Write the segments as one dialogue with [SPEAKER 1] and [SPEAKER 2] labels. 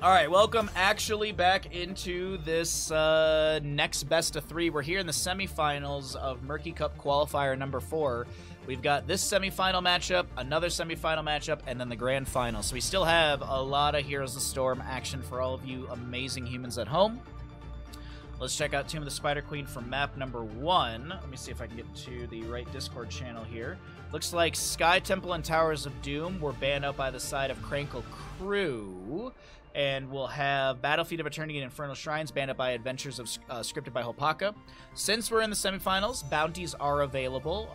[SPEAKER 1] All right, welcome actually back into this next best of 3. We're here in the semifinals of Murky Cup Qualifier number 4. We've got this semifinal matchup, another semifinal matchup, and then the grand final. So we still have a lot of Heroes of the Storm action for all of you amazing humans at home. Let's check out Tomb of the Spider Queen from map number 1. Let me see if I can get to the right Discord channel here. Looks like Sky Temple and Towers of Doom were banned out by the side of Krankle Krew. And we'll have Battlefield of Eternity and Infernal Shrines banned up by Adventures of scripted by Hopaka. Since we're in the semifinals, bounties are available.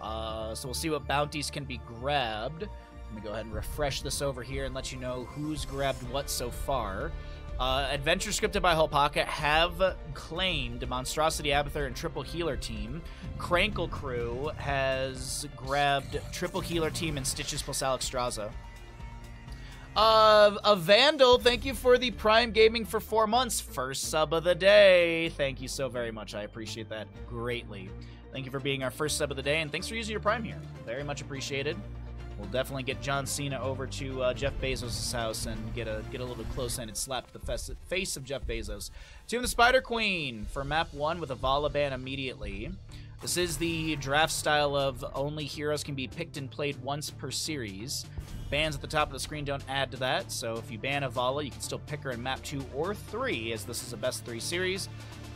[SPEAKER 1] So we'll see what bounties can be grabbed. Let me go ahead and refresh this over here and let you know who's grabbed what so far. Adventures scripted by Hopaka have claimed Monstrosity Abathur and Triple Healer Team. Krankle Krew has grabbed Triple Healer Team and Stitches plus Alexstrasza. A Vandal, thank you for the Prime Gaming for 4 months. First sub of the day. Thank you so very much. I appreciate that greatly. Thank you for being our first sub of the day, and thanks for using your Prime here. Very much appreciated. We'll definitely get John Cena over to Jeff Bezos' house and get a little bit close-handed slap to the face of Jeff Bezos. Tomb of the Spider Queen for map 1 with a Vala ban immediately. This is the draft style of only heroes can be picked and played once per series. Bans at the top of the screen don't add to that, so if you ban a Vala, you can still pick her in map 2 or 3, as this is a best 3 series.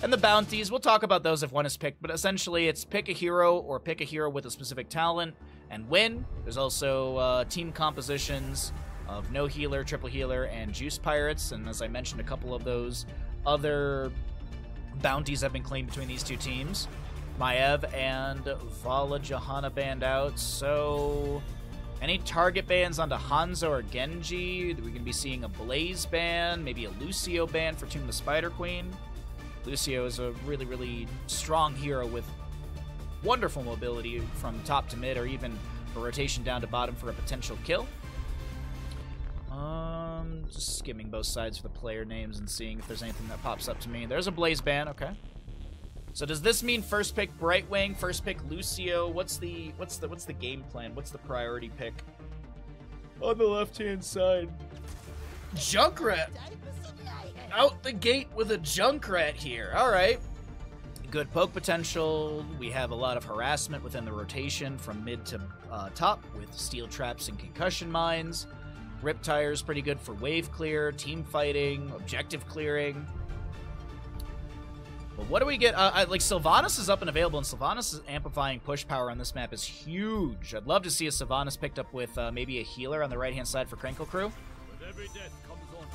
[SPEAKER 1] And the bounties, we'll talk about those if one is picked, but essentially it's pick a hero or pick a hero with a specific talent and win. There's also team compositions of no healer, triple healer, and juice pirates, and as I mentioned, a couple of those other bounties have been claimed between these two teams. Maev and Vala Johanna banned out, so any target bans onto Hanzo or Genji? We're going to be seeing a Blaze ban, maybe a Lucio ban for Tomb of the Spider Queen. Lucio is a really, really strong hero with wonderful mobility from top to mid, or even a rotation down to bottom for a potential kill. Just skimming both sides for the player names and seeing if there's anything that pops up to me. There's a Blaze ban, okay. So does this mean first pick Brightwing, first pick Lucio? What's the game plan? What's the priority pick? On the left-hand side. Junkrat! Out the gate with a Junkrat here. Alright. Good poke potential. We have a lot of harassment within the rotation from mid to top with steel traps and concussion mines. Rip tires pretty good for wave clear, team fighting, objective clearing. But what do we get? Like, Sylvanas is up and available, and Sylvanas' amplifying push power on this map is huge. I'd love to see a Sylvanas picked up with maybe a healer on the right-hand side for Krankle Krew.
[SPEAKER 2] With every death comes on.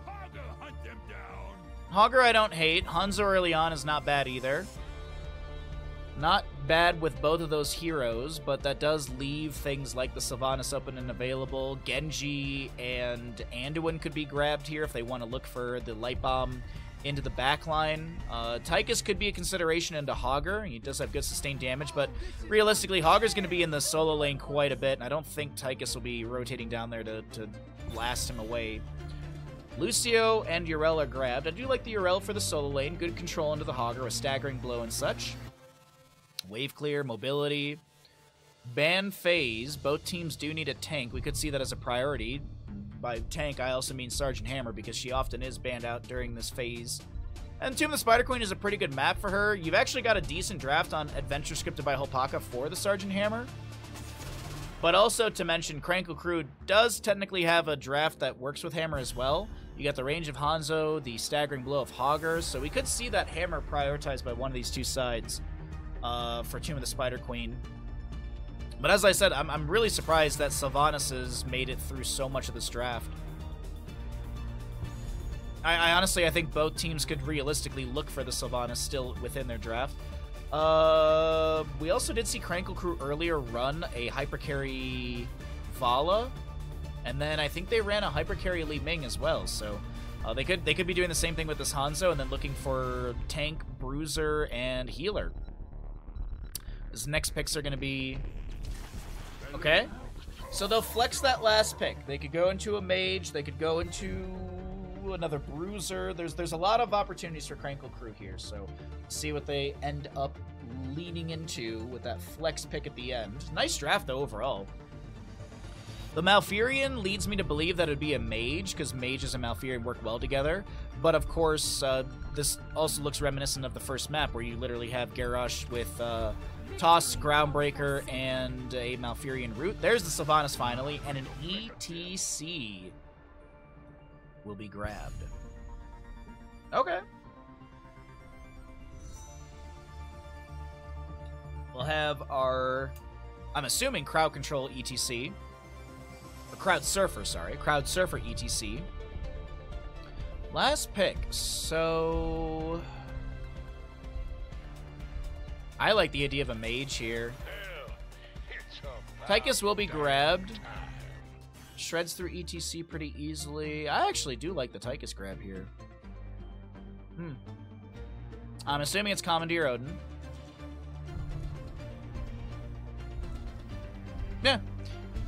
[SPEAKER 2] Hogger, hunt them down.
[SPEAKER 1] Hogger I don't hate. Hanzo early on is not bad either. Not bad with both of those heroes, but that does leave things like the Sylvanas open and available. Genji and Anduin could be grabbed here if they want to look for the Light Bomb into the backline. Tychus could be a consideration into Hogger. He does have good sustained damage, but realistically, Hogger's going to be in the solo lane quite a bit, and I don't think Tychus will be rotating down there to blast him away. Lucio and Urel are grabbed. I do like the Urel for the solo lane. Good control into the Hogger, a staggering blow and such. Wave clear, mobility. Ban phase. Both teams do need a tank. We could see that as a priority. By tank, I also mean Sergeant Hammer, because she often is banned out during this phase. And Tomb of the Spider Queen is a pretty good map for her. You've actually got a decent draft on Adventure scripted by Hopaka for the Sergeant Hammer. But also to mention, Krankle Krew does technically have a draft that works with Hammer as well. You got the range of Hanzo, the staggering blow of Hogger, so we could see that Hammer prioritized by one of these two sides for Tomb of the Spider Queen. But as I said, I'm really surprised that Sylvanas has made it through so much of this draft. I honestly, I think both teams could realistically look for the Sylvanas still within their draft. We also did see Krankle Krew earlier run a Hypercarry Vala, and then I think they ran a Hypercarry Li Ming as well, so they could be doing the same thing with this Hanzo and then looking for tank, bruiser, and healer. His next picks are going to be... Okay, so they'll flex that last pick. They could go into a mage, they could go into another bruiser. There's a lot of opportunities for Krankle Krew here, so see what they end up leaning into with that flex pick at the end. Nice draft though overall. The Malfurion leads me to believe that it would be a mage, because mages and Malfurion work well together. But of course, this also looks reminiscent of the first map, where you literally have Garrosh with Toss, Groundbreaker, and a Malfurion root. There's the Sylvanas finally, and an ETC will be grabbed. Okay. We'll have our, I'm assuming, crowd control ETC. Crowd Surfer, sorry. Crowd Surfer ETC. Last pick. So I like the idea of a mage here. Tychus will be grabbed. Shreds through ETC pretty easily. I actually do like the Tychus grab here. I'm assuming it's Commandeer Odin. Yeah.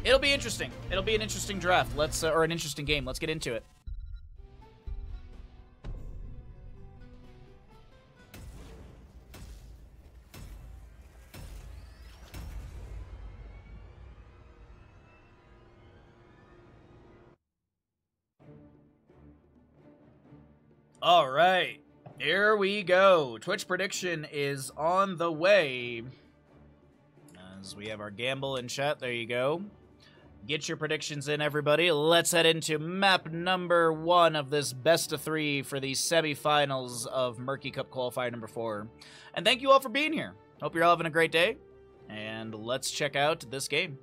[SPEAKER 1] It'll be interesting. It'll be an interesting draft. Let's, or an interesting game. Let's get into it. All right. Here we go. Twitch prediction is on the way. As we have our gamble in chat. There you go. Get your predictions in, everybody. Let's head into map number 1 of this best of 3 for the semifinals of Murky Cup Qualifier number 4. And thank you all for being here. Hope you're all having a great day. And let's check out this game.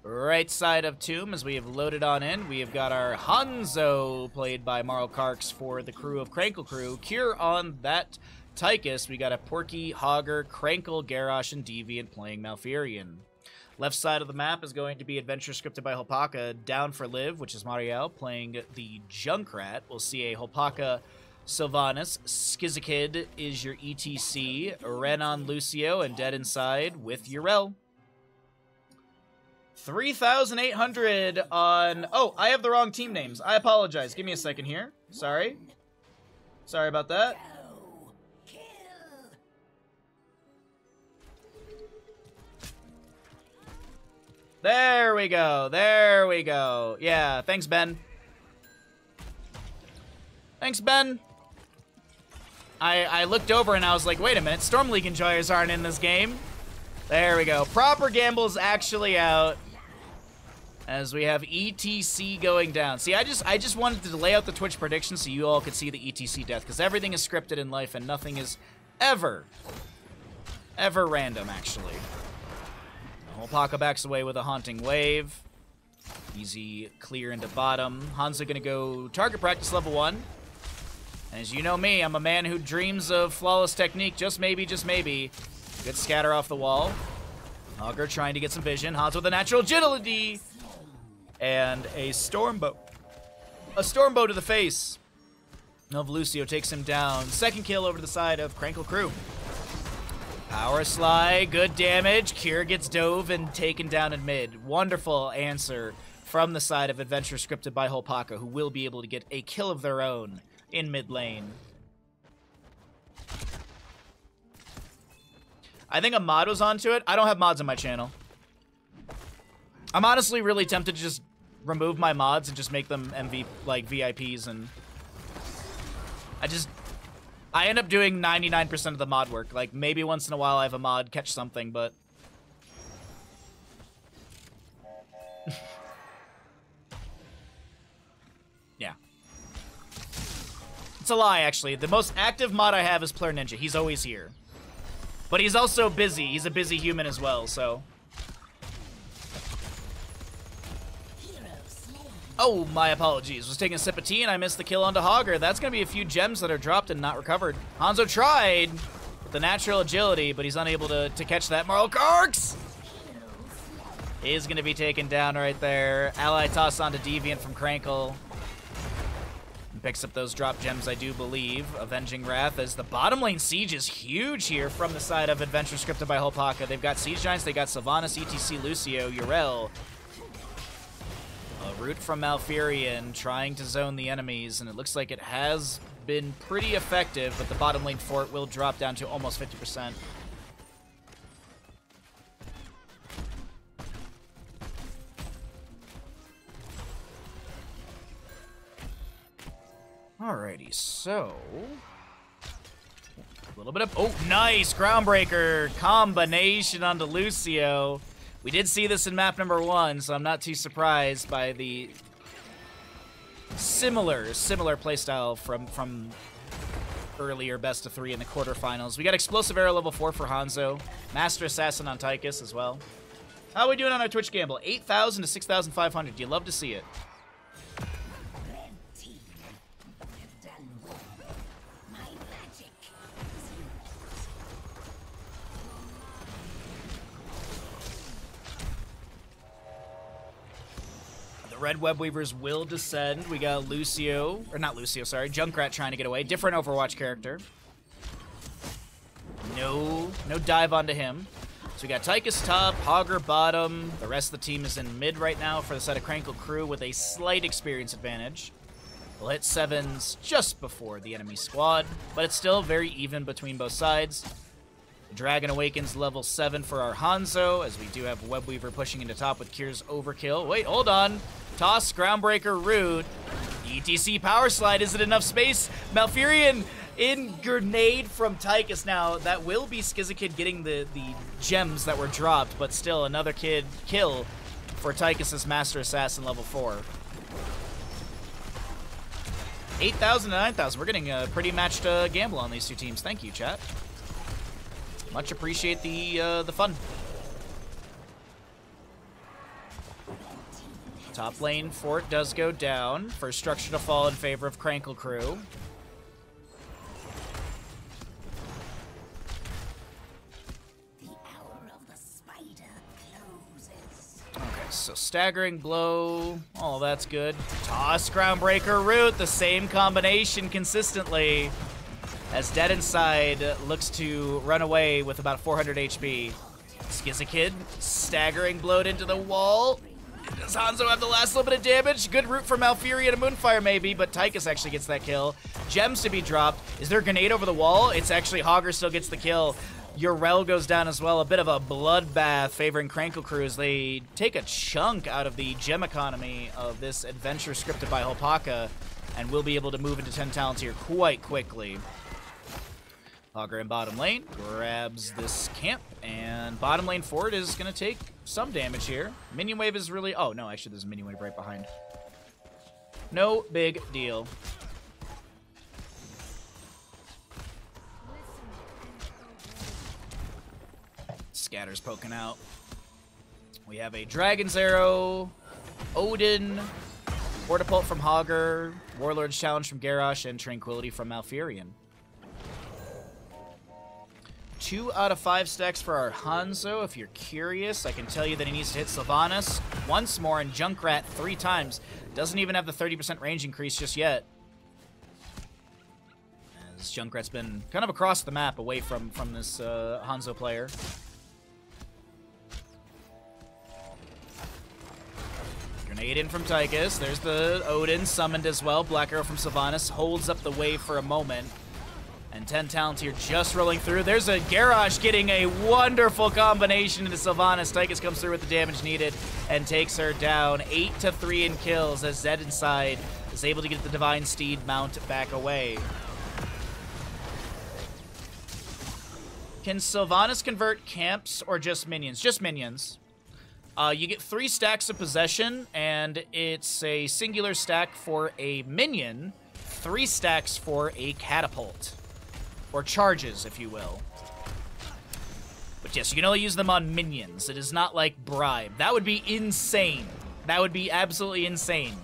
[SPEAKER 1] Right side of Tomb, as we have loaded on in, we have got our Hanzo, played by Marl Karks for the crew of Krankle Crew. Cure on that Tychus. We got a Porky, Hogger, Krankle, Garrosh, and Deviant playing Malfurion. Left side of the map is going to be Adventure scripted by Holpaka. Down for Live, which is Marielle, playing the Junkrat. We'll see a Holpaka Sylvanas. Skizikid is your ETC. Renan Lucio, and Dead Inside with Urel. 3,800 on... Oh, I have the wrong team names. I apologize. Give me a second here. Sorry. Sorry about that. There we go. There we go. Yeah, thanks, Ben. Thanks, Ben. I looked over and I was like, wait a minute, Storm League enjoyers aren't in this game. There we go. Proper Gamble's actually out. As we have ETC going down. See, I just wanted to lay out the Twitch prediction so you all could see the ETC death, because everything is scripted in life and nothing is ever random, actually. Holpaka backs away with a Haunting Wave. Easy clear into bottom. Hanzo gonna go target practice level 1. And as you know me, I'm a man who dreams of flawless technique. Just maybe, just maybe. Good scatter off the wall. Hogger trying to get some vision. Hanzo with a natural agility. And a Stormbow. A Stormbow to the face of Lucio takes him down. Second kill over to the side of Krankle Crew. Power Slide, good damage. Cure gets dove and taken down in mid. Wonderful answer from the side of Adventure scripted by Holpaka, who will be able to get a kill of their own in mid lane. I think a mod was onto it. I don't have mods on my channel. I'm honestly really tempted to just remove my mods and just make them MV, like, VIPs, and I end up doing 99% of the mod work. Like, maybe once in a while I have a mod catch something, but... yeah. It's a lie, actually. The most active mod I have is Player Ninja. He's always here. But he's also busy. He's a busy human as well, so... Oh, my apologies. Was taking a sip of tea and I missed the kill onto Hogger. That's going to be a few gems that are dropped and not recovered. Hanzo tried with the natural agility, but he's unable to catch that. Marl Karks is going to be taken down right there. Ally toss onto Deviant from Krankle. And picks up those drop gems, I do believe. Avenging Wrath, as the bottom lane siege is huge here from the side of Adventure scripted by Holpaka. They've got Siege Giants, they got Sylvanas, ETC, Lucio, Urel. A root from Malfurion trying to zone the enemies, and it looks like it has been pretty effective, but the bottom lane fort will drop down to almost 50%. Alrighty, so... A little bit of... Oh, nice! Groundbreaker combination onto Lucio. We did see this in map number 1, so I'm not too surprised by the similar playstyle from earlier best of 3 in the quarterfinals. We got Explosive Arrow level 4 for Hanzo. Master Assassin on Tychus as well. How are we doing on our Twitch gamble? 8,000 to 6,500. You love to see it. Red Web Weavers will descend. We got Lucio, or not Lucio, sorry, Junkrat trying to get away. Different Overwatch character. No dive onto him. So we got Tychus top, Hogger bottom. The rest of the team is in mid right now for the set of Krankle Krew with a slight experience advantage. We'll hit 7s just before the enemy squad, but it's still very even between both sides. The Dragon Awakens level 7 for our Hanzo, as we do have Web Weaver pushing into top with Kyr's Overkill. Wait, hold on. Toss, Groundbreaker, Rude. ETC Power Slide, is it enough space? Malfurion in Grenade from Tychus. Now, that will be Skizikid getting the gems that were dropped, but still another kill for Tychus' Master Assassin level 4. 8,000 to 9,000. We're getting a pretty matched gamble on these two teams. Thank you, chat. Much appreciate the fun. Top lane fort does go down. First structure to fall in favor of Krankle Krew. Okay, so staggering blow. Oh, that's good. Toss, Groundbreaker, Root. The same combination consistently. As Dead Inside looks to run away with about 400 HP. Skizikid, staggering blowed into the wall. Does Hanzo have the last little bit of damage? Good root for Malfurion and Moonfire maybe, but Tychus actually gets that kill. Gems to be dropped. Is there a grenade over the wall? It's actually Hogger still gets the kill. Urel goes down as well. A bit of a bloodbath favoring Krankle Krew as they take a chunk out of the gem economy of this adventure scripted by Hopaka, and will be able to move into 10 talents here quite quickly. Hogger in bottom lane grabs this camp, and bottom lane forward is going to take some damage here. Minion wave is really... Oh, no, actually, there's a minion wave right behind. No big deal. Scatter's poking out. We have a Dragon's Arrow, Odin, Portapult from Hogger, Warlord's Challenge from Garrosh, and Tranquility from Malfurion. 2 out of 5 stacks for our Hanzo. If you're curious, I can tell you that he needs to hit Sylvanas once more and Junkrat 3 times. Doesn't even have the 30% range increase just yet. As Junkrat's been kind of across the map away from this Hanzo player. Grenade in from Tychus. There's the Odin summoned as well. Black Arrow from Sylvanas holds up the wave for a moment. And 10 talents here just rolling through. There's a Garrosh getting a wonderful combination into Sylvanas. Tychus comes through with the damage needed and takes her down. 8 to 3 in kills as Zed Inside is able to get the Divine Steed mount back away. Can Sylvanas convert camps or just minions? Just minions. You get 3 stacks of possession, and it's a singular stack for a minion, 3 stacks for a catapult. Or charges, if you will. But yes, you can only use them on minions. It is not like bribe. That would be insane. That would be absolutely insane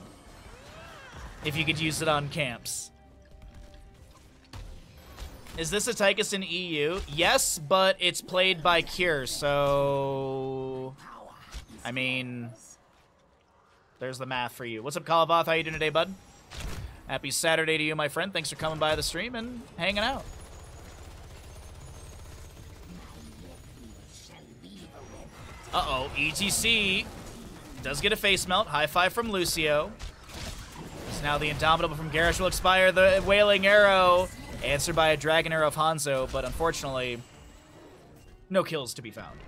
[SPEAKER 1] if you could use it on camps. Is this a Tychus in EU? Yes, but it's played by Cure, so... I mean... There's the math for you. What's up, Kalavoth? How you doing today, bud? Happy Saturday to you, my friend. Thanks for coming by the stream and hanging out. Uh-oh, ETC does get a face melt. High five from Lucio. So now the Indomitable from Garrosh will expire. The Wailing Arrow answered by a Dragon Arrow of Hanzo, but unfortunately, no kills to be found.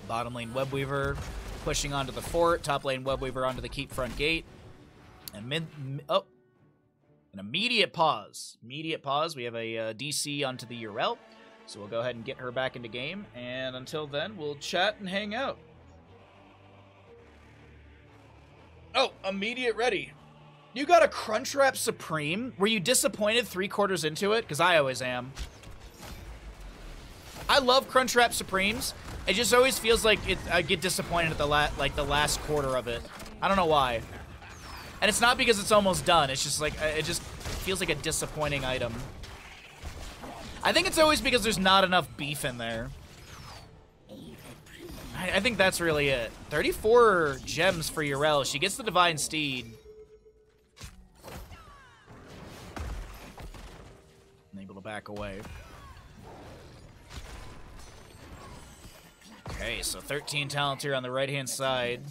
[SPEAKER 1] Bottom lane Web Weaver pushing onto the fort. Top lane Webweaver onto the keep front gate. And an immediate pause. Immediate pause. We have a DC onto the Urel. So we'll go ahead and get her back into game. And until then, we'll chat and hang out. Oh, immediate ready. You got a Crunchwrap Supreme? Were you disappointed 3/4 into it? Because I always am. I love Crunchwrap Supremes. It just always feels like I get disappointed at the last quarter of it. I don't know why. And it's not because it's almost done. It's just like, it just feels like a disappointing item. I think it's always because there's not enough beef in there. I think that's really it. 34 gems for Urel. She gets the Divine Steed. And able to back away. Okay, so 13 talents here on the right-hand side.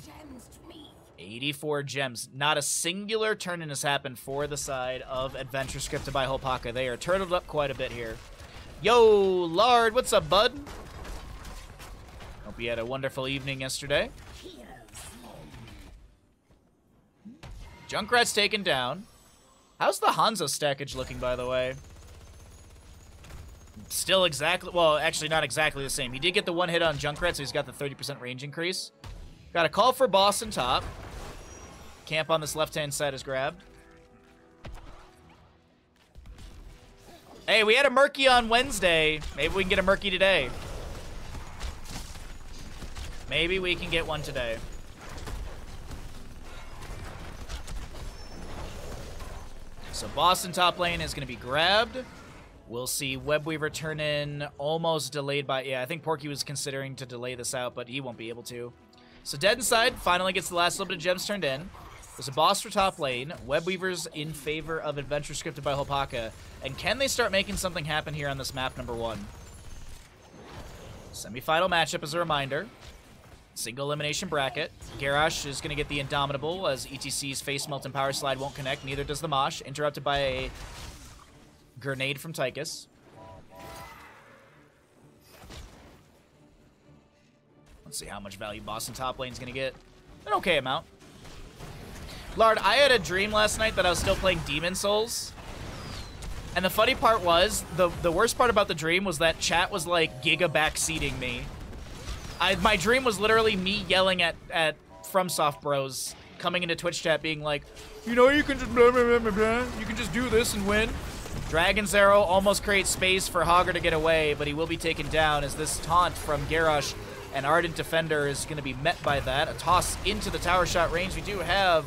[SPEAKER 1] 84 gems. Not a singular turn-in has happened for the side of Adventure Scripted by Holpaka. They are turtled up quite a bit here. Yo, Lard, what's up, bud? Hope you had a wonderful evening yesterday. Junkrat's taken down. How's the Hanzo stackage looking, by the way? Still exactly, well, actually not exactly the same. He did get the one hit on Junkrat, so he's got the 30% range increase. Got a call for boss and top. Camp on this left-hand side is grabbed. Hey, we had a Murky on Wednesday. Maybe we can get a Murky today. Maybe we can get one today. So Boston top lane is going to be grabbed. We'll see Webweaver turn in almost delayed by... Yeah, I think Porky was considering to delay this out, but he won't be able to. So Dead Inside finally gets the last little bit of gems turned in. There's a boss for top lane. Webweaver's in favor of Adventure Scripted by Holpaka. And can they start making something happen here on this map number 1? Semi-final matchup as a reminder. Single elimination bracket. Garrosh is going to get the Indomitable as ETC's Face Melt and Power Slide won't connect. Neither does the Mosh. Interrupted by a grenade from Tychus. Let's see how much value Boston top lane is going to get. An okay amount. Lard, I had a dream last night that I was still playing Demon Souls. And the funny part was, the worst part about the dream was that chat was like giga backseating me. My dream was literally me yelling at FromSoft bros coming into Twitch chat being like, you know, you can just blah, blah, blah, blah, blah. You can just do this and win. Dragon's Arrow almost creates space for Hogger to get away, but he will be taken down as this taunt from Garrosh, an Ardent Defender, is going to be met by that. A toss into the tower shot range. We do have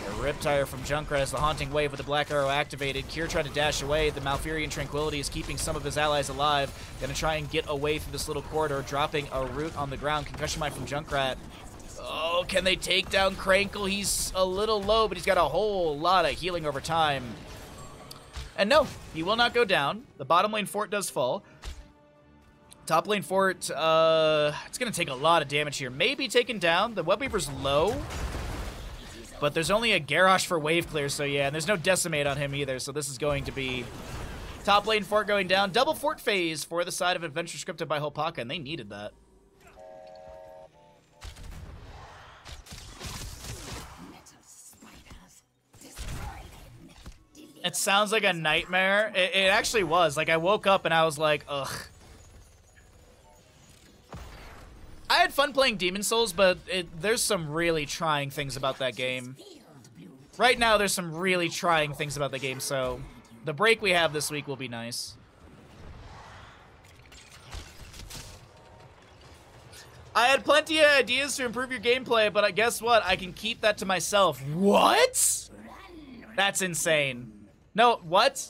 [SPEAKER 1] a Riptire from Junkrat as the Haunting Wave with the Black Arrow activated. Kier trying to dash away. The Malfurion Tranquility is keeping some of his allies alive. Gonna try and get away through this little corridor, dropping a root on the ground. Concussion Mine from Junkrat. Oh, can they take down Krankle? He's a little low, but he's got a whole lot of healing over time. And no, he will not go down. The bottom lane fort does fall. Top lane fort, it's going to take a lot of damage here. Maybe taken down. The Webweaver's low. But there's only a Garrosh for wave clear, so yeah. And there's no Decimate on him either, so this is going to be top lane fort going down. Double fort phase for the side of Adventure Scripted by Holpaka, and they needed that. It sounds like a nightmare. It actually was. Like, I woke up and I was like, ugh. I had fun playing Demon Souls, but there's some really trying things about that game. Right now, there's some really trying things about the game, so the break we have this week will be nice. I had plenty of ideas to improve your gameplay, but guess what? I can keep that to myself. What? That's insane. No, what?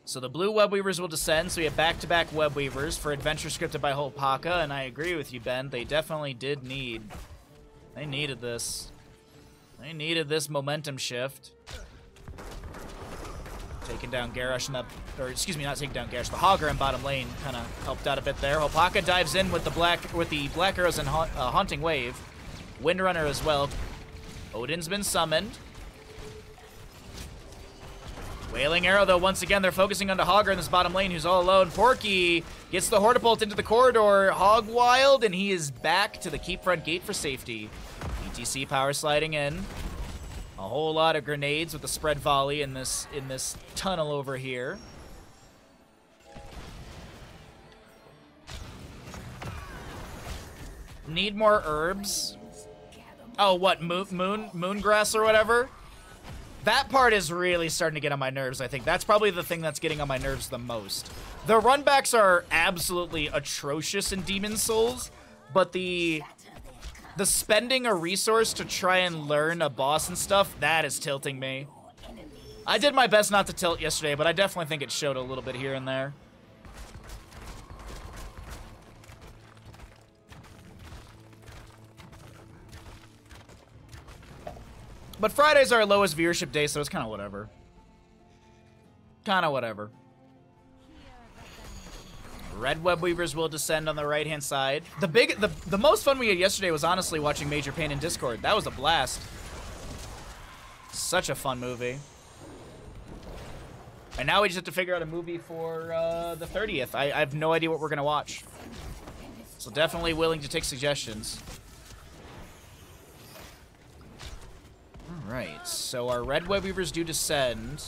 [SPEAKER 1] So the blue Webweavers will descend, so we have back-to-back Webweavers for Adventure Scripted by Holpaka, and I agree with you, Ben. They definitely did need... They needed this. They needed this momentum shift. Taking down Garrosh in the... Or, excuse me, not taking down Garrosh. The Hogger in bottom lane kind of helped out a bit there. Holpaka dives in with the Black Arrows and Haunting Wave. Windrunner as well. Odin's been summoned. Wailing Arrow, though, once again, they're focusing onto Hogger in this bottom lane, who's all alone. Porky gets the Hortipult into the corridor. Hog wild, and he is back to the keep front gate for safety. ETC power sliding in. A whole lot of grenades with the spread volley in this tunnel over here. Need more herbs. Oh, what, moongrass or whatever? That part is really starting to get on my nerves, I think. That's probably the thing that's getting on my nerves the most. The runbacks are absolutely atrocious in Demon Souls, but the spending a resource to try and learn a boss and stuff, that is tilting me. I did my best not to tilt yesterday, but I definitely think it showed a little bit here and there. But Friday's our lowest viewership day, so it's kind of whatever. Kind of whatever. Red Web Weavers will descend on the right-hand side. The most fun we had yesterday was honestly watching Major Pain in Discord. That was a blast. Such a fun movie. And now we just have to figure out a movie for the 30th. I have no idea what we're going to watch. So definitely willing to take suggestions. Alright, so our Red Web Weavers do descend.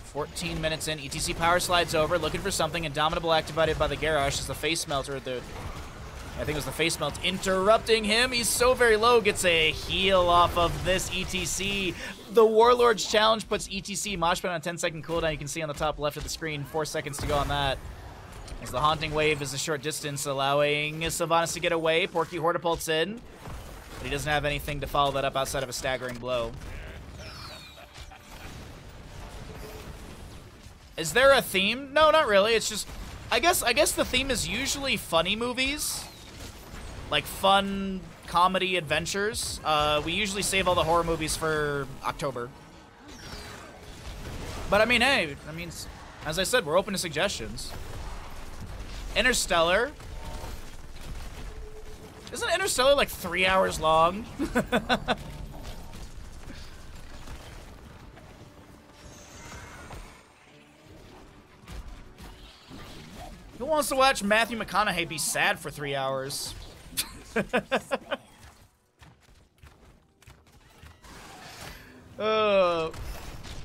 [SPEAKER 1] 14 minutes in, ETC power slides over, looking for something. Indomitable activated by the Garrosh as the face melter, I think it was the face melt, interrupting him. He's so very low, gets a heal off of this ETC. The Warlord's Challenge puts ETC mosh pit on a 10-second cooldown. You can see on the top left of the screen, 4 seconds to go on that. As the Haunting Wave is a short distance, allowing Sylvanas to get away. Porky Hortipult's in. But he doesn't have anything to follow that up outside of a staggering blow. Is there a theme? No, not really. It's just, I guess the theme is usually funny movies. Like fun comedy adventures. We usually save all the horror movies for October. But I mean, hey, as I said, we're open to suggestions. Interstellar. Isn't Interstellar like 3 hours long? Who wants to watch Matthew McConaughey be sad for 3 hours? I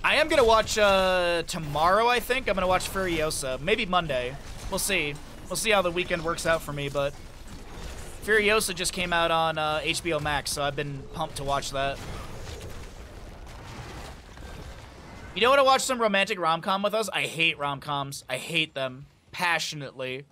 [SPEAKER 1] am gonna watch tomorrow, I think. I'm gonna watch Furiosa. Maybe Monday. We'll see. We'll see how the weekend works out for me, but Furiosa just came out on HBO Max, so I've been pumped to watch that. You don't want to watch some romantic rom-com with us? I hate rom-coms. I hate them passionately.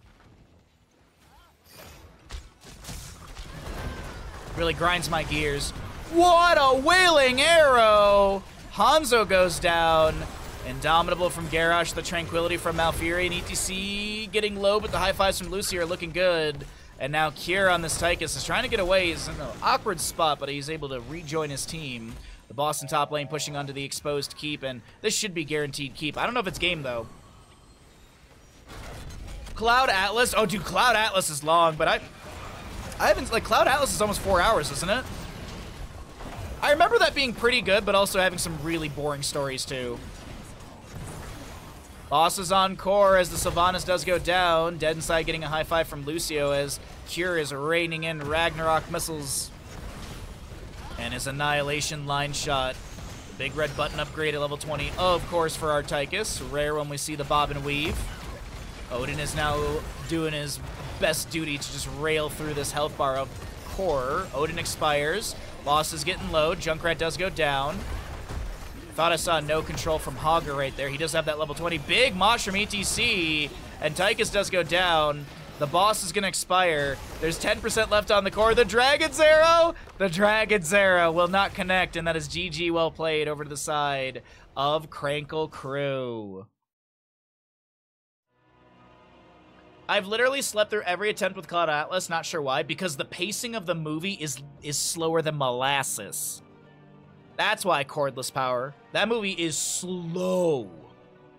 [SPEAKER 1] Really grinds my gears. What a wailing arrow! Hanzo goes down. Indomitable from Garrosh, the Tranquility from Malfuri, and ETC getting low, but the high fives from Lucy are looking good. And now Cure on this Tychus is trying to get away. He's in an awkward spot, but he's able to rejoin his team. The boss in top lane pushing onto the exposed keep, and this should be guaranteed keep. I don't know if it's game, though. Cloud Atlas. Oh, dude, Cloud Atlas is long, but I haven't, like, Cloud Atlas is almost 4 hours, isn't it? I remember that being pretty good, but also having some really boring stories, too. Boss is on core as the Sylvanas does go down. Dead Inside getting a high five from Lucio as Cure is raining in Ragnarok missiles. And his Annihilation line shot. The big red button upgrade at level 20, of course, for our Tychus. Rare when we see the bob and weave. Odin is now doing his best duty to just rail through this health bar of horror. Odin expires. Boss is getting low. Junkrat does go down. Thought I saw no control from Hogger right there. He does have that level 20. Big mosh from ETC. And Tychus does go down. The boss is going to expire. There's 10% left on the core. The Dragon's Arrow! The Dragon's Arrow will not connect. And that is GG well played over to the side of Krankle Krew. I've literally slept through every attempt with Cloud Atlas. Not sure why. Because the pacing of the movie is slower than molasses. That's why Cordless Power. That movie is slow.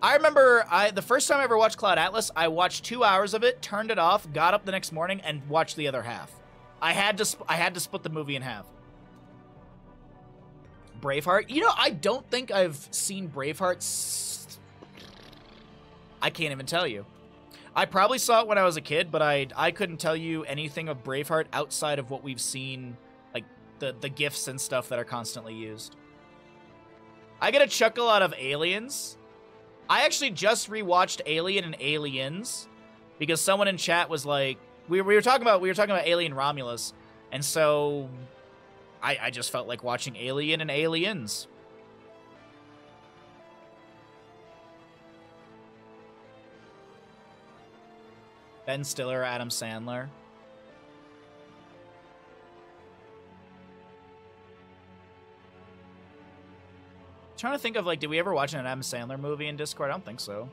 [SPEAKER 1] I remember the first time I ever watched Cloud Atlas, I watched 2 hours of it, turned it off, got up the next morning, and watched the other half. I had to split the movie in half. Braveheart. You know, I don't think I've seen Braveheart. I can't even tell you. I probably saw it when I was a kid, but I couldn't tell you anything of Braveheart outside of what we've seen, like the GIFs and stuff that are constantly used. I get a chuckle out of Aliens. I actually just rewatched Alien and Aliens because someone in chat was like, we were talking about Alien Romulus, and so I just felt like watching Alien and Aliens. Ben Stiller, Adam Sandler. Trying to think of, like, did we ever watch an Adam Sandler movie in Discord? I don't think so.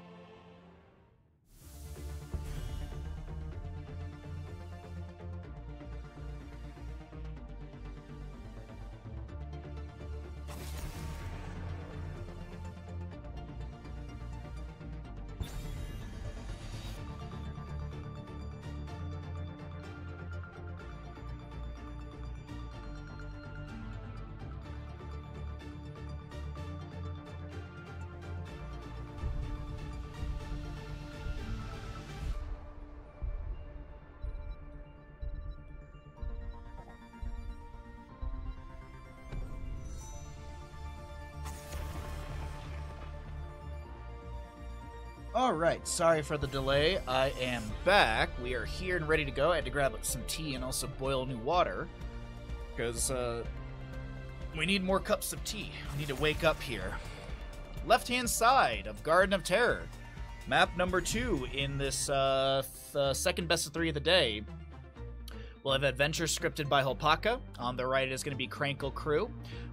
[SPEAKER 1] Alright, sorry for the delay. I am back. We are here and ready to go. I had to grab some tea and also boil new water. Because, we need more cups of tea. We need to wake up here. Left-hand side of Garden of Terror. Map number 2 in this, second best of 3 of the day. We'll have Adventure scripted by Holpaka. On the right is going to be Krankle Krew.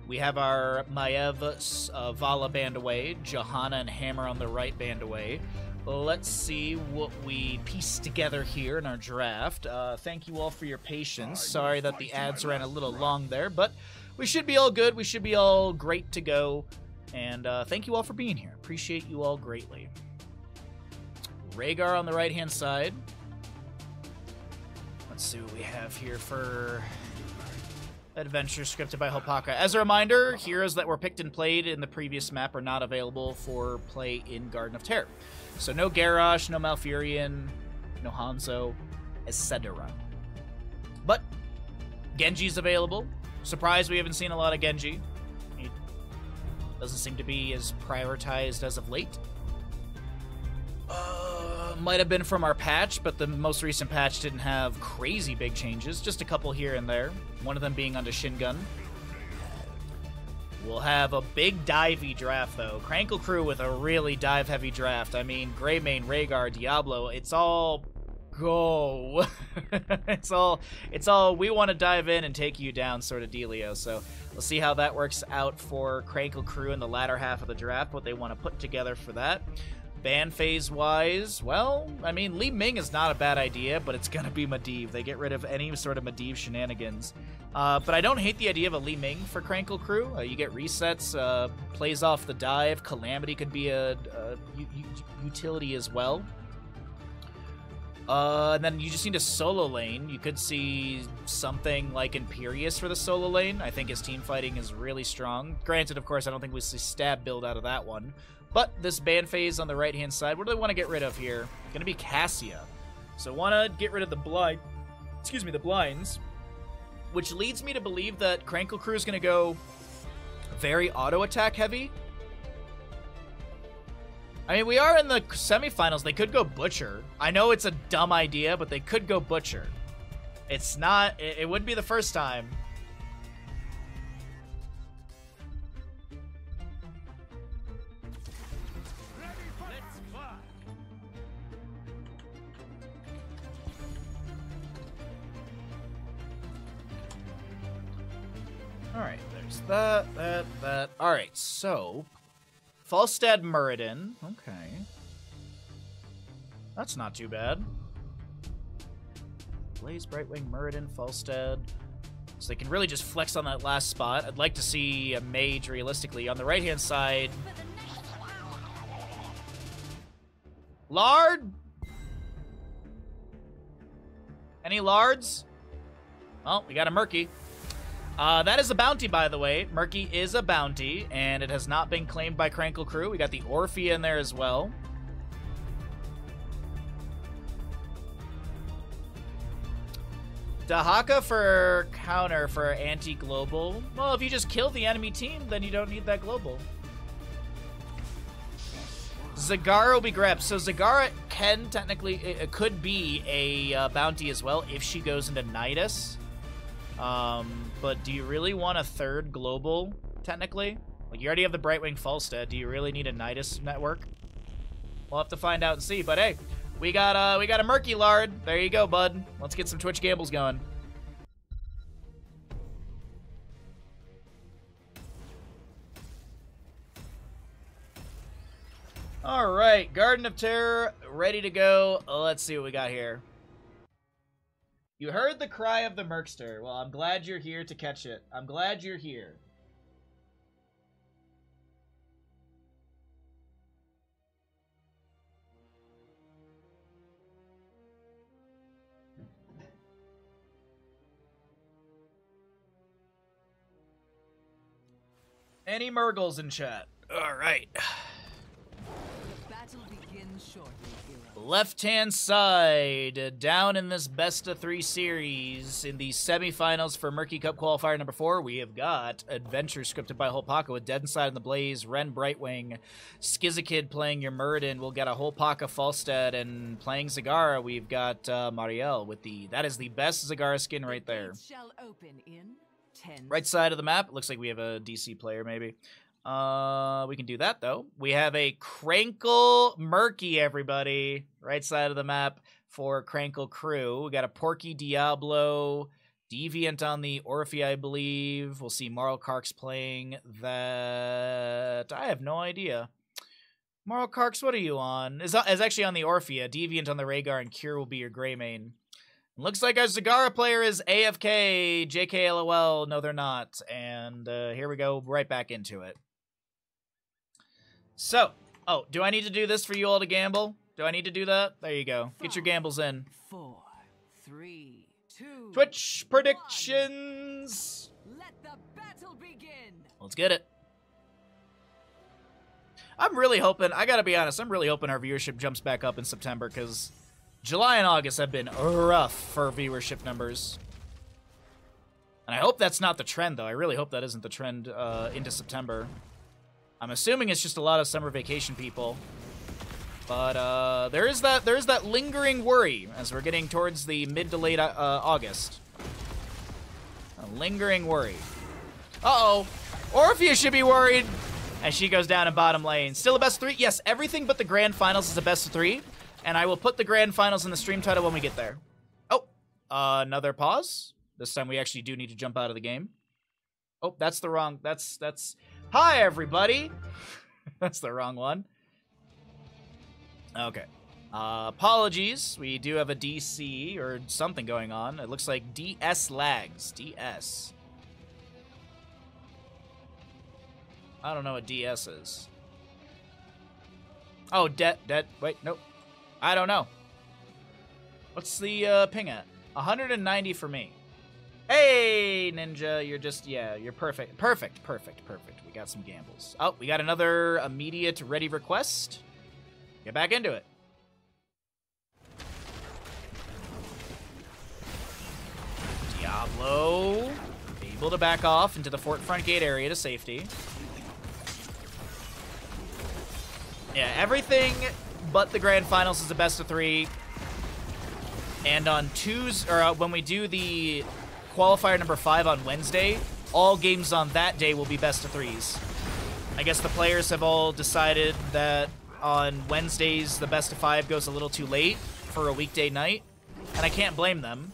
[SPEAKER 1] We have our Maev, Vala band away, Johanna and Hammer on the right band away. Let's see what we pieced together here in our draft. Thank you all for your patience. Sorry that the ads ran a little long there, but we should be all good. We should be all great to go. And thank you all for being here. Appreciate you all greatly. Rhaegar on the right-hand side. Let's see what we have here for Adventure scripted by Holpaka. As a reminder, heroes that were picked and played in the previous map are not available for play in Garden of Terror. So no Garrosh, no Malfurion, no Hanzo, etc. But Genji's available. Surprised we haven't seen a lot of Genji. He doesn't seem to be as prioritized as of late. Might have been from our patch, but the most recent patch didn't have crazy big changes. Just a couple here and there. One of them being onto Shingun. We'll have a big divey draft, though. Krankle Krew with a really dive-heavy draft. I mean, Greymane, Rhaegar, Diablo, it's all go. it's all we want to dive in and take you down sort of dealio. So we'll see how that works out for Krankle Krew in the latter half of the draft, what they want to put together for that. Ban phase-wise, well, I mean, Li Ming is not a bad idea, but it's going to be Medivh. They get rid of any sort of Medivh shenanigans. But I don't hate the idea of a Li Ming for Krankle Krew. You get resets, plays off the dive. Calamity could be a utility as well. And then you just need a solo lane. You could see something like Imperius for the solo lane. I think his team fighting is really strong. Granted, of course, I don't think we see stab build out of that one. But this ban phase on the right-hand side, what do they want to get rid of here? Going to be Cassia. So want to get rid of the the blinds, which leads me to believe that Krankle Krew is going to go very auto-attack heavy. I mean, we are in the semifinals. They could go Butcher. I know it's a dumb idea, but they could go Butcher. It's not, it wouldn't be the first time. Alright, there's that. Alright, so Falstad Muradin. Okay. That's not too bad. Blaze, Brightwing, Muradin, Falstad. So they can really just flex on that last spot. I'd like to see a mage realistically. On the right-hand side. Lard? Any lards? Well, we got a Murky. That is a bounty, by the way. Murky is a bounty, and it has not been claimed by Krankle Krew. We got the Orphea in there as well. Dahaka for counter for anti-global. Well, if you just kill the enemy team, then you don't need that global. Zagara will be grabbed. So Zagara can technically, it could be a bounty as well if she goes into Nidus. But do you really want a third global, technically? Like, you already have the Brightwing Falstad. Do you really need a Nidus network? We'll have to find out and see. But hey, we got a Murky Lard. There you go, bud. Let's get some Twitch gambles going. All right, Garden of Terror, ready to go. Let's see what we got here. You heard the cry of the Merkster. Well, I'm glad you're here to catch it. I'm glad you're here. Any Murgles in chat? All right. Left-hand side, down in this best-of-3 series, in the semifinals for Murky Cup Qualifier number 4, we have got Adventure scripted by Holpaka with Dead Inside in the Blaze, Ren Brightwing, Skizakid playing your Muradin. We'll get a Holpaka Falstad, and playing Zagara, we've got Marielle with the... That is the best Zagara skin right there. Right side of the map, looks like we have a DC player, maybe. We can do that, though. We have a Krankle Murky, everybody. Right side of the map for Krankle Krew. We got a Porky Diablo, Deviant on the Orphea, I believe. We'll see Marl Karks playing that. I have no idea. Marl Karks, what are you on? Is actually on the Orphea. Deviant on the Rhaegar, and Cure will be your Grey main. Looks like our Zagara player is AFK. JKLOL. No, they're not. And here we go, right back into it. So, oh, do I need to do this for you all to gamble? Do I need to do that? There you go. Get your gambles in.
[SPEAKER 3] 4, 3, 2,
[SPEAKER 1] Twitch predictions.
[SPEAKER 3] let the battle begin.
[SPEAKER 1] Let's get it. I'm really hoping, I gotta be honest, I'm really hoping our viewership jumps back up in September, because July and August have been rough for viewership numbers. And I hope that's not the trend, though. I really hope that isn't the trend into September. I'm assuming it's just a lot of summer vacation people. But there is that lingering worry as we're getting towards the mid to late August. A lingering worry. Uh-oh. Orphea should be worried as she goes down in bottom lane. Still a best of 3? Yes, everything but the grand finals is a best of 3. And I will put the grand finals in the stream title when we get there. Oh, another pause. This time we actually do need to jump out of the game. Oh, that's the wrong, that's, hi everybody. That's the wrong one. Okay. Apologies. We do have a DC or something going on. It looks like DS lags. DS. I don't know what DS is. Oh, wait, nope. I don't know. What's the ping at? 190 for me. Hey, Ninja, you're just, yeah, you're perfect. Perfect. We got some gambles. Oh, we got another immediate ready request. Get back into it. Diablo, able to back off into the fort front gate area to safety. Yeah, everything but the grand finals is a best of 3. And on when we do the qualifier number 5 on Wednesday, all games on that day will be best of 3s. I guess the players have all decided that on Wednesdays the best of 5 goes a little too late for a weekday night, and I can't blame them.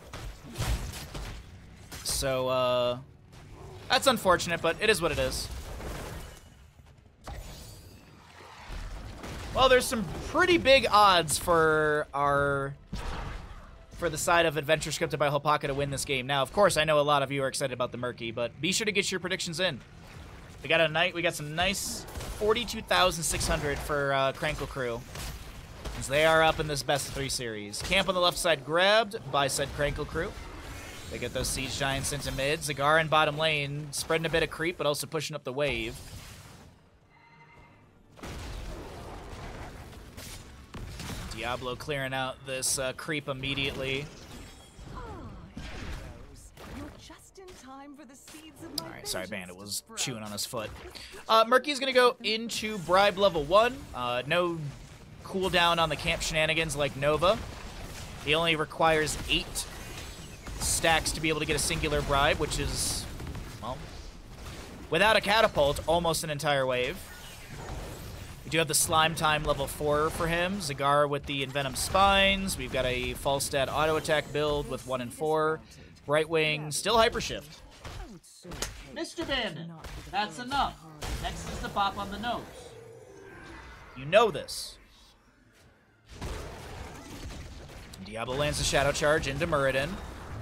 [SPEAKER 1] So, that's unfortunate, but it is what it is. Well, there's some pretty big odds for the side of Adventure scripted by Holpaka to win this game. Now, of course, I know a lot of you are excited about the Murky, but be sure to get your predictions in. We got some nice 42,600 for Krankle Krew, as they are up in this best of 3 series. Camp on the left side grabbed by said Krankle Krew. They get those Siege Giants into mid. Zagara in bottom lane, spreading a bit of creep, but also pushing up the wave. Diablo clearing out this creep immediately. Alright, sorry, Bandit was chewing on his foot. Murky's gonna go into Bribe level 1. No cooldown on the camp shenanigans like Nova. He only requires 8 stacks to be able to get a singular bribe, which is, well, without a catapult, almost an entire wave. We do have the Slime Time level 4 for him. Zagara with the Envenom Spines. We've got a Falstad auto attack build with 1 and 4. Brightwing, still Hypershift. Mr. Bandit, that's enough. Next is the pop on the nose. You know this. Diablo lands the Shadow Charge into Muradin.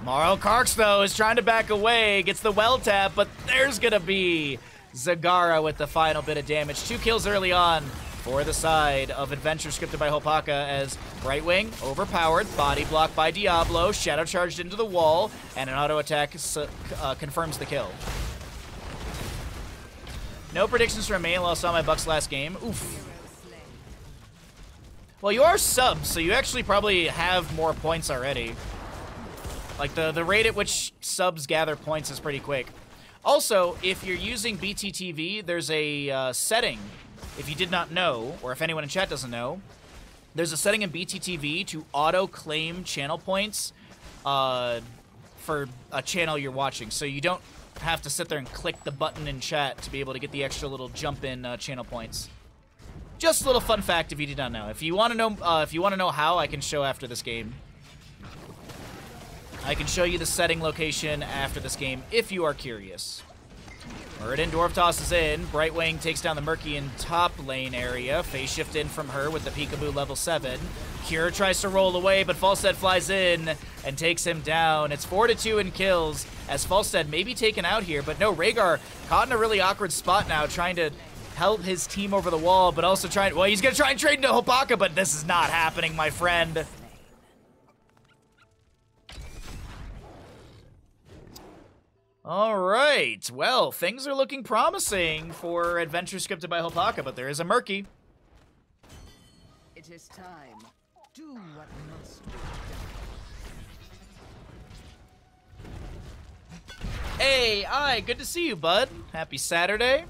[SPEAKER 1] Marl Karks, though, is trying to back away, gets the well tap, but there's gonna be Zagara with the final bit of damage. 2 kills early on for the side of Adventure scripted by Hopaka as Brightwing, overpowered, body blocked by Diablo, Shadow Charged into the wall, and an auto attack confirms the kill. No predictions from me, lost all my bucks last game. Oof. Well, you are subs, so you actually probably have more points already. Like, the rate at which subs gather points is pretty quick. Also, if you're using BTTV, there's a setting, if you did not know, or if anyone in chat doesn't know, there's a setting in BTTV to auto-claim channel points for a channel you're watching. So you don't have to sit there and click the button in chat to be able to get the extra little jump-in channel points. Just a little fun fact if you did not know. If you want to know how, I can show after this game. I can show you the setting location after this game if you are curious. Muradin Dwarf tosses in. Brightwing takes down the Murky in top lane area. Phase shift in from her with the Peekaboo level 7. Cure tries to roll away, but Falstad flies in and takes him down. It's 4-2 in kills as Falstad may be taken out here, but no, Rhaegar caught in a really awkward spot now, trying to help his team over the wall, but also trying, well, he's going to try and trade into Hopaka, but this is not happening, my friend. All right, well, things are looking promising for Adventure scripted by Hopaka, but there is a Murky.
[SPEAKER 3] It is time. Do what must be done.
[SPEAKER 1] Hey, hi, good to see you, bud. Happy Saturday.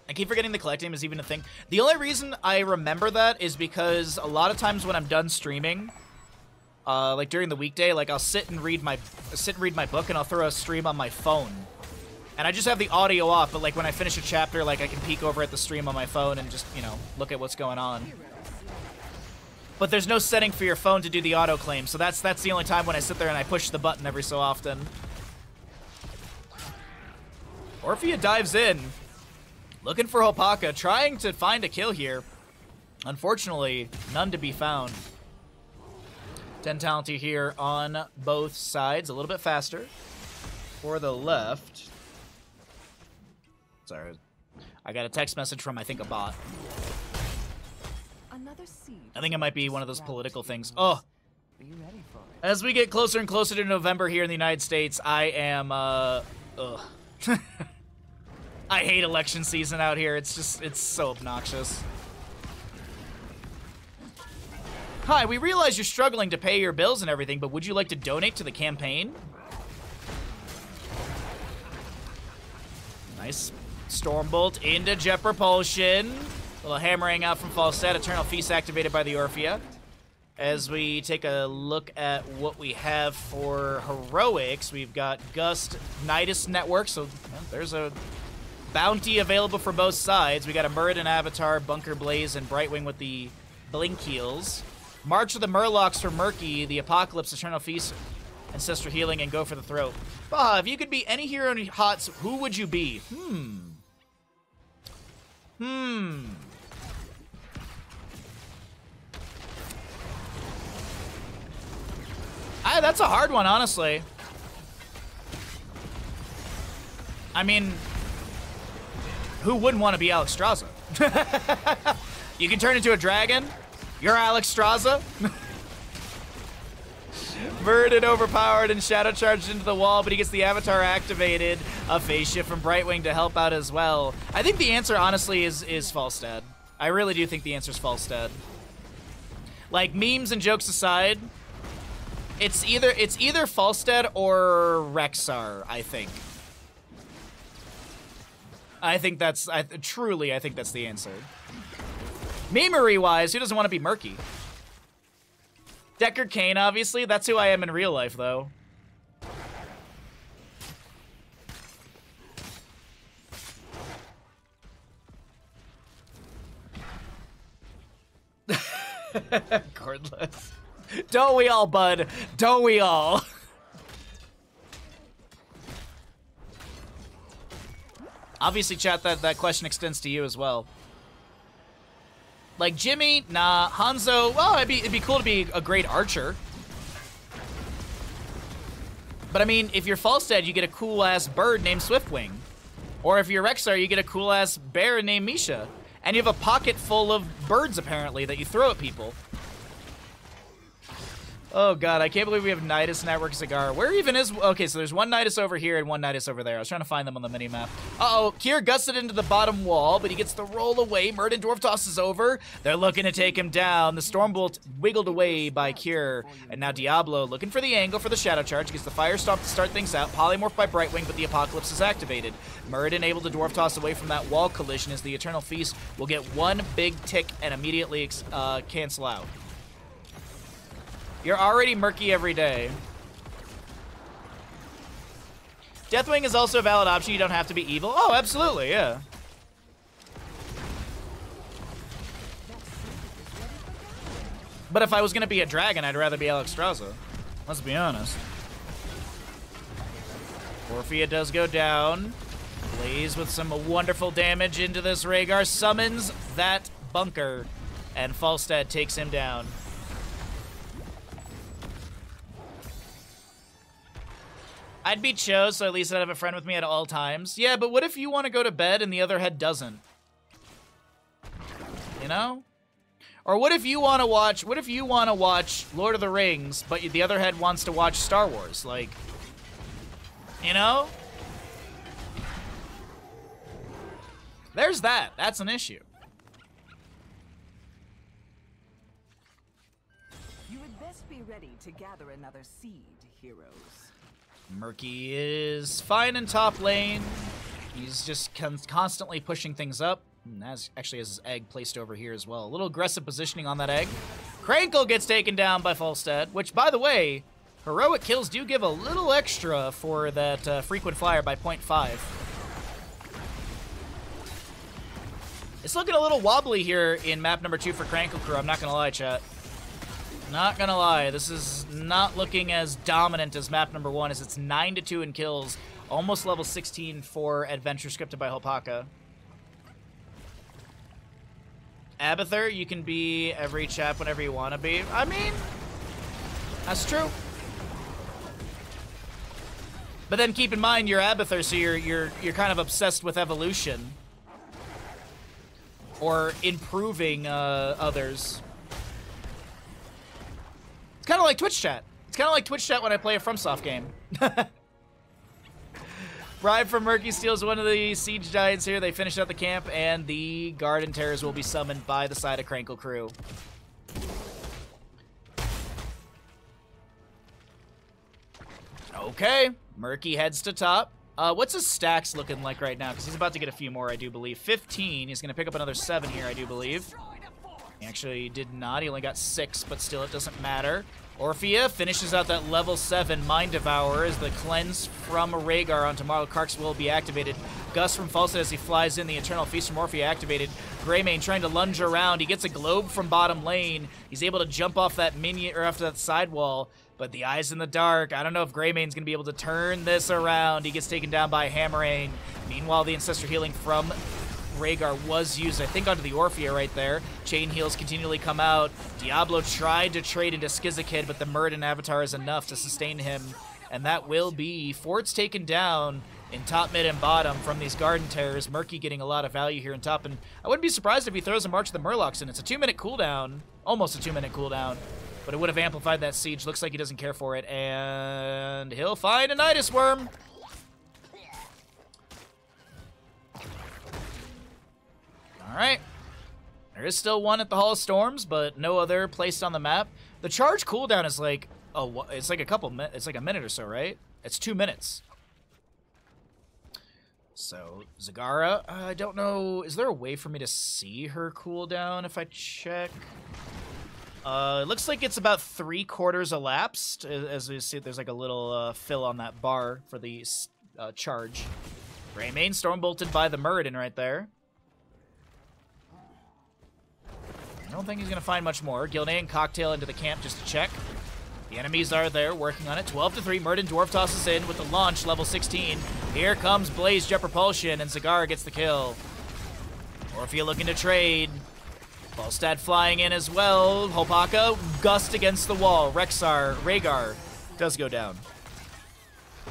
[SPEAKER 1] I keep forgetting the collecting is even a thing. The only reason I remember that is because a lot of times when I'm done streaming, like during the weekday, like I'll sit and read my book and I'll throw a stream on my phone. And I just have the audio off, but like when I finish a chapter, like I can peek over at the stream on my phone and just, you know, look at what's going on. But there's no setting for your phone to do the auto claim, so that's the only time when I sit there and I push the button every so often. Orphea dives in, looking for Hopaka, trying to find a kill here. Unfortunately, none to be found. 10 talenty here on both sides, a little bit faster for the left. Sorry, I got a text message from, I think, a bot. I think it might be one of those political things. Oh, as we get closer and closer to November here in the United States, I am, ugh. I hate election season out here. It's just, it's so obnoxious. Hi, we realize you're struggling to pay your bills and everything, but would you like to donate to the campaign? Nice. Stormbolt into Jet Propulsion. A little hammering out from Falstad. Eternal Feast activated by the Orphea. As we take a look at what we have for heroics, we've got Gust, Nidus Network, so well, there's a bounty available for both sides. We got a Muradin Avatar, Bunker Blaze, and Brightwing with the Blink Heals. March of the Murlocs for Murky, the Apocalypse, Eternal Feast, Ancestral Healing, and Go for the Throat. Baha, if you could be any hero in HOTS, who would you be? That's a hard one, honestly. I mean, who wouldn't want to be Alexstrasza? You can turn into a dragon. You're Alexstrasza. Murden overpowered and shadow charged into the wall, but he gets the avatar activated. A phase shift from Brightwing to help out as well. I think the answer, honestly, is Falstad. I really do think the answer is Falstad. Like, memes and jokes aside, it's either Falstad or Rexar, I think. I think that's the answer. Memery-wise, who doesn't want to be Murky? Deckard Cain, obviously. That's who I am in real life, though. Cordless. Don't we all, bud? Don't we all? Obviously, chat, that question extends to you as well. Like, Jimmy, nah. Hanzo, well, it'd be cool to be a great archer. But, I mean, if you're Falstad, you get a cool-ass bird named Swiftwing. Or if you're Rexar, you get a cool-ass bear named Misha. And you have a pocket full of birds, apparently, that you throw at people. Oh, God, I can't believe we have Nidus Network Cigar. Where even is... Okay, so there's one Nidus over here and one Nidus over there. I was trying to find them on the minimap. Uh-oh, Kier gusted into the bottom wall, but he gets the roll away. Murden Dwarf tosses over. They're looking to take him down. The Stormbolt wiggled away by Kier. And now Diablo looking for the angle for the Shadow Charge. Gets the Fire Stomp to start things out. Polymorph by Brightwing, but the Apocalypse is activated. Murden able to Dwarf toss away from that wall collision as the Eternal Feast will get one big tick and immediately cancel out. You're already Murky every day. Deathwing is also a valid option. You don't have to be evil. Oh, absolutely, yeah. But if I was going to be a dragon, I'd rather be Alexstrasza. Let's be honest. Orphea does go down. Blaze with some wonderful damage into this Rhaegar. Summons that bunker. And Falstad takes him down. I'd be Cho, so at least I'd have a friend with me at all times. Yeah, but what if you want to go to bed and the other head doesn't? You know? Or what if you want to watch Lord of the Rings, but the other head wants to watch Star Wars? Like, you know? There's that. That's an issue.
[SPEAKER 3] You would best be ready to gather another seed, heroes.
[SPEAKER 1] Murky is fine in top lane. He's just constantly pushing things up. Actually has his egg placed over here as well. A little aggressive positioning on that egg. Krankle gets taken down by Falstad, which, by the way, heroic kills do give a little extra for that frequent flyer by 0.5. It's looking a little wobbly here in map number 2 for Krankle Krew. I'm not going to lie, chat. Not gonna lie, this is not looking as dominant as map number 1, as it's 9-2 in kills, almost level 16 for Adventure scripted by Hopaka. Abathur, you can be every chap whenever you want to be. I mean, that's true. But then keep in mind you're Abathur, so you're kind of obsessed with evolution or improving others. Kind of like Twitch chat. It's kind of like Twitch chat when I play a FromSoft game. Bribe from Murky steals one of the siege giants here. They finish out the camp, and the Garden Terrors will be summoned by the side of Krankle Krew. Okay, Murky heads to top. What's his stacks looking like right now? Because he's about to get a few more, I do believe. 15. He's going to pick up another 7 here, I do believe. He actually did not. He only got 6, but still, it doesn't matter. Orphea finishes out that level 7 Mind Devourer as the cleanse from Rhaegar onto Marlow Karks will be activated. Gust from Falstad as he flies in. The Eternal Feast from Orphea activated. Greymane trying to lunge around. He gets a globe from bottom lane. He's able to jump off that minion or after that sidewall. But the eyes in the dark. I don't know if Greymane's going to be able to turn this around. He gets taken down by Hammerain. Meanwhile, the Ancestor Healing from Rhaegar was used, I think, onto the Orphea right there. Chain heals continually come out. Diablo tried to trade into Skizikid, but the Murden Avatar is enough to sustain him. And that will be Fort's taken down in top, mid, and bottom from these Garden Terrors. Murky getting a lot of value here in top, and I wouldn't be surprised if he throws a March of the Murlocs in. It's a 2-minute cooldown, almost a 2-minute cooldown. but it would have amplified that siege. Looks like he doesn't care for it, and he'll find a Nidus Worm. All right. There is still one at the Hall of Storms, but no other placed on the map. The charge cooldown is like, it's like it's like a minute or so, right? It's 2 minutes. So, Zagara, I don't know, is there a way for me to see her cooldown if I check? It looks like it's about 3/4 elapsed. As we see, there's like a little fill on that bar for the charge. Greymane storm bolted by the Muradin right there. I don't think he's going to find much more. Gilnean cocktail into the camp just to check. The enemies are there working on it. 12-3, Muradin dwarf tosses in with the launch, level 16. Here comes Blaze Jet Propulsion, and Zagara gets the kill. Orphea looking to trade. Falstad flying in as well. Hopaka, gust against the wall. Rhaegar does go down.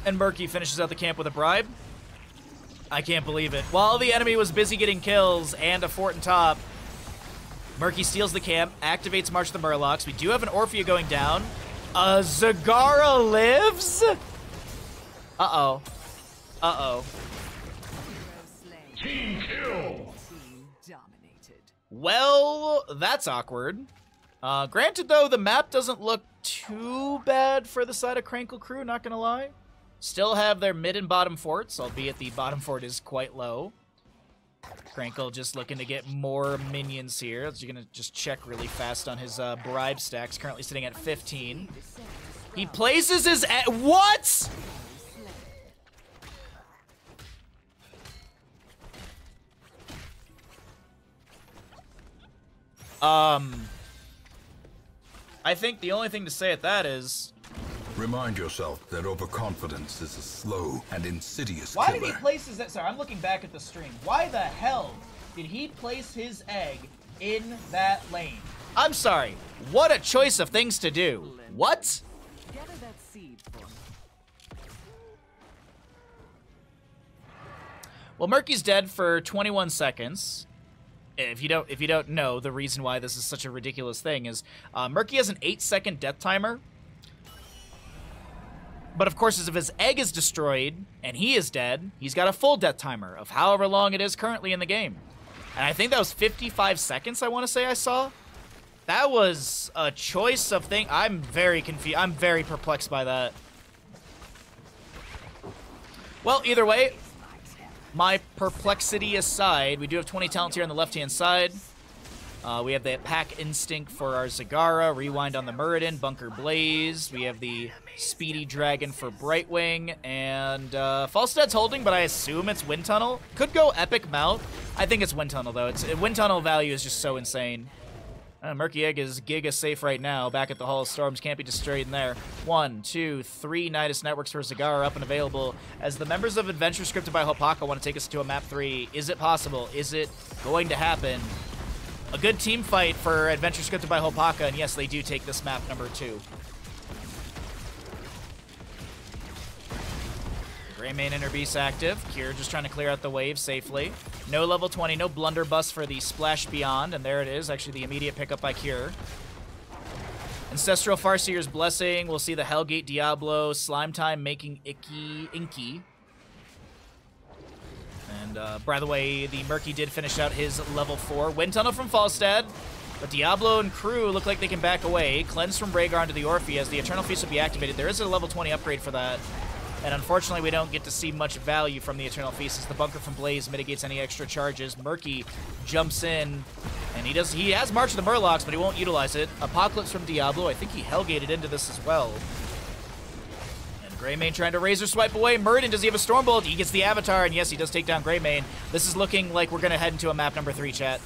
[SPEAKER 1] And Murky finishes out the camp with a bribe. I can't believe it. While the enemy was busy getting kills and a fort and top, Murky steals the camp, activates March of the Murlocs. We do have an Orphea going down. Zagara lives? Uh-oh. Uh-oh.
[SPEAKER 2] Team kill!
[SPEAKER 3] Team dominated.
[SPEAKER 1] Well, that's awkward. Granted, though, the map doesn't look too bad for the side of Krankle Krew, not gonna lie. Still have their mid and bottom forts, albeit the bottom fort is quite low. Krankle just looking to get more minions here. You're going to just check really fast on his bribe stacks, currently sitting at 15. He places his... What?! I think the only thing to say at that is...
[SPEAKER 4] Remind yourself that overconfidence is a slow and insidious
[SPEAKER 1] Why
[SPEAKER 4] killer.
[SPEAKER 1] did he place his... Sorry, I'm looking back at the stream. Why the hell did he place his egg in that lane? I'm sorry. What a choice of things to do. What?
[SPEAKER 3] Gather that seed for me.
[SPEAKER 1] Well, Murky's dead for 21 seconds. If you don't know, the reason why this is such a ridiculous thing is Murky has an 8-second death timer. But of course, if his egg is destroyed and he is dead, he's got a full death timer of however long it is currently in the game. And I think that was 55 seconds, I want to say I saw. That was a choice of thing. I'm very confused. I'm very perplexed by that. Well, either way, my perplexity aside, we do have 20 talents here on the left-hand side. We have the Pack Instinct for our Zagara, Rewind on the Muradin, Bunker Blaze. We have the Speedy Dragon for Brightwing, and Falstad's holding, but I assume it's Wind Tunnel. Could go Epic Mount. I think it's Wind Tunnel, though. Wind Tunnel value is just so insane. Murky Egg is giga safe right now. Back at the Hall of Storms, can't be destroyed in there. 1, 2, 3 Nidus Networks for Zagara up and available. As the members of Adventure scripted by Hopaka want to take us to a map 3, is it possible? Is it going to happen? A good team fight for Adventure scripted by Hopaka, and yes, they do take this map number 2. Greymane Inner Beast active. Cure just trying to clear out the wave safely. No level 20, no blunderbuss for the Splash Beyond, and there it is, actually the immediate pickup by Cure. Ancestral Farseer's Blessing. We'll see the Hellgate Diablo. Slime Time making Inky. And, by the way, the Murky did finish out his level 4. Wind Tunnel from Falstad. But Diablo and Krew look like they can back away. Cleanse from Rhaegar into the Orphea as the Eternal Feast will be activated. There is a level 20 upgrade for that. And unfortunately, we don't get to see much value from the Eternal Feast as the Bunker from Blaze mitigates any extra charges. Murky jumps in, and he has March of the Murlocs, but he won't utilize it. Apocalypse from Diablo. I think he Hellgated into this as well. And Greymane trying to razor swipe away. Muradin, does he have a Stormbolt? He gets the Avatar, and yes, he does take down Greymane. This is looking like we're going to head into a map number 3, chat.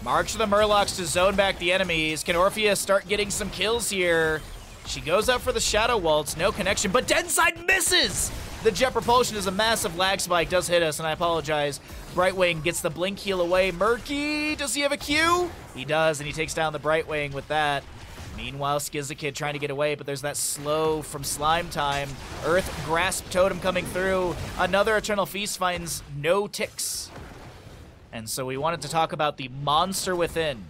[SPEAKER 1] March of the Murlocs to zone back the enemies. Can Orphea start getting some kills here? She goes up for the Shadow Waltz, no connection, but Deadside misses! The Jet Propulsion is a massive lag spike, does hit us, and I apologize. Brightwing gets the Blink Heal away. Murky, does he have a Q? He does, and he takes down the Brightwing with that. Meanwhile, Skizakid trying to get away, but there's that slow from Slime Time. Earth Grasp Totem coming through. Another Eternal Feast finds no ticks. And so we wanted to talk about the monster within.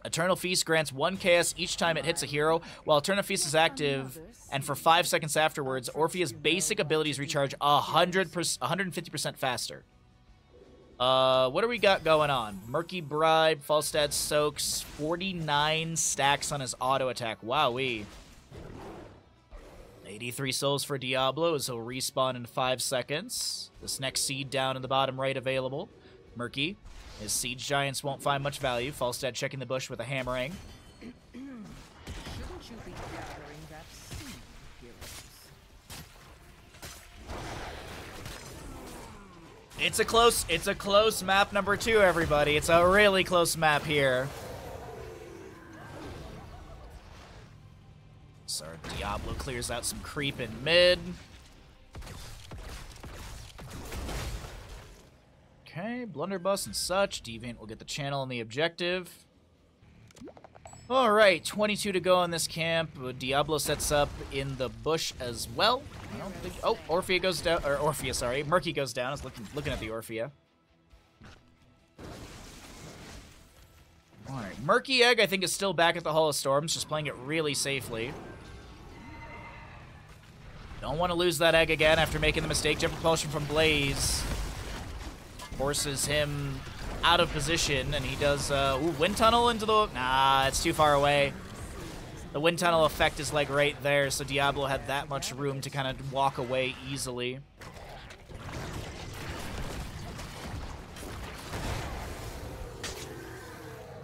[SPEAKER 1] Eternal Feast grants 1 KS each time it hits a hero, while Eternal Feast is active, and for 5 seconds afterwards, Orphea's basic abilities recharge 150% faster. What do we got going on? Murky Bribe, Falstad Soaks, 49 stacks on his auto attack. Wowee. 83 souls for Diablo as he'll respawn in 5 seconds. This next seed down in the bottom right available. Murky. His siege giants won't find much value. Falstad checking the bush with a hammering.
[SPEAKER 3] Shouldn't you be gathering that seed, heroes?
[SPEAKER 1] It's a close map number 2, everybody. It's a really close map here. So Diablo clears out some creep in mid. Okay, blunderbuss and such. Deviant will get the channel and the objective. Alright, 22 to go in this camp. Diablo sets up in the bush as well. I don't think... Oh, Orphea goes down. Or Orphea, sorry. Murky goes down. I was looking at the Orphea. Alright, Murky Egg, I think, is still back at the Hall of Storms, just playing it really safely. Don't want to lose that egg again after making the mistake. Jump propulsion from Blaze forces him out of position, and he does, wind tunnel into the... Nah, it's too far away. The wind tunnel effect is, like, right there, so Diablo had that much room to kind of walk away easily.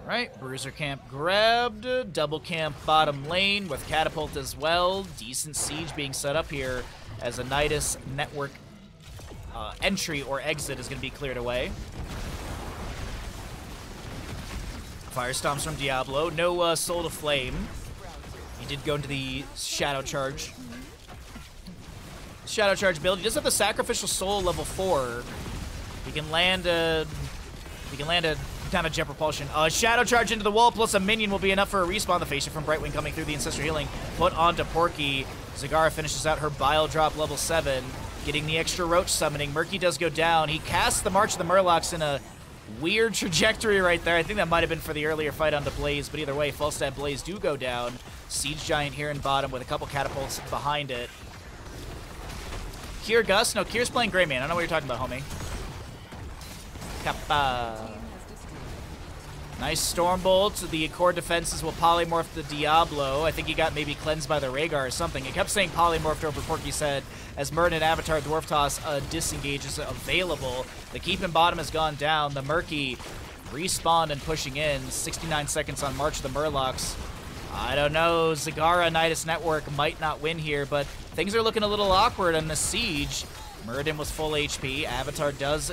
[SPEAKER 1] Right, Bruiser Camp grabbed. Double camp bottom lane with Catapult as well. Decent siege being set up here as a Nidus network entry or exit is going to be cleared away. Fire Stomps from Diablo. No Soul to Flame. He did go into the Shadow Charge. Shadow Charge build. He does have the Sacrificial Soul level 4. He can land a kind of Jet Propulsion. Shadow Charge into the wall plus a minion will be enough for a respawn. The Facia from Brightwing coming through the Ancestral Healing. Put onto Porky. Zagara finishes out her Bile Drop level 7. Getting the extra Roach summoning. Murky does go down. He casts the March of the Murlocs in a weird trajectory right there. I think that might have been for the earlier fight onto Blaze, but either way, Falstad Blaze do go down. Siege Giant here in bottom with a couple catapults behind it. Kier Gus? No, Kier's playing Greyman. I don't know what you're talking about, homie. Kappa. Nice Stormbolt. The core defenses will polymorph the Diablo. I think he got maybe cleansed by the Rhaegar or something. It kept saying polymorphed over Porky's head as Murden and Avatar Dwarf Toss disengage is available. The keep in bottom has gone down. The Murky respawned and pushing in. 69 seconds on March of the Murlocs. I don't know. Zagara Nidus Network might not win here, but things are looking a little awkward in the siege. Murden was full HP. Avatar does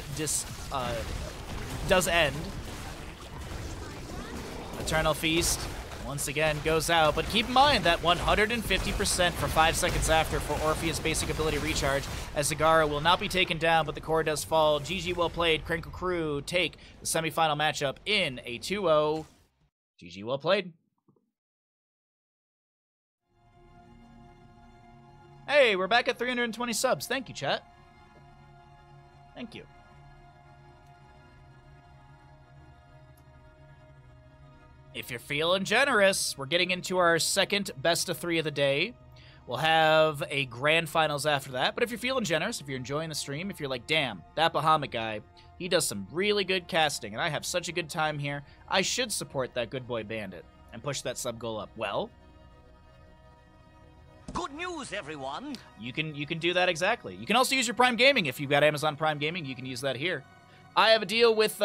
[SPEAKER 1] end. Eternal Feast once again goes out, but keep in mind that 150% for 5 seconds after for Orpheus' basic ability recharge, as Zagara will not be taken down, but the core does fall. GG, well played. Krankle Krew take the semifinal matchup in a 2-0. GG, well played. Hey, we're back at 320 subs. Thank you, chat. Thank you. If you're feeling generous, we're getting into our second best of 3 of the day. We'll have a grand finals after that. But if you're feeling generous, if you're enjoying the stream, if you're like, damn, that Bahamut guy, he does some really good casting, and I have such a good time here, I should support that good boy bandit and push that sub goal up. Well,
[SPEAKER 5] good news, everyone.
[SPEAKER 1] You can do that exactly. You can also use your Prime Gaming. If you've got Amazon Prime Gaming, you can use that here. I have a deal with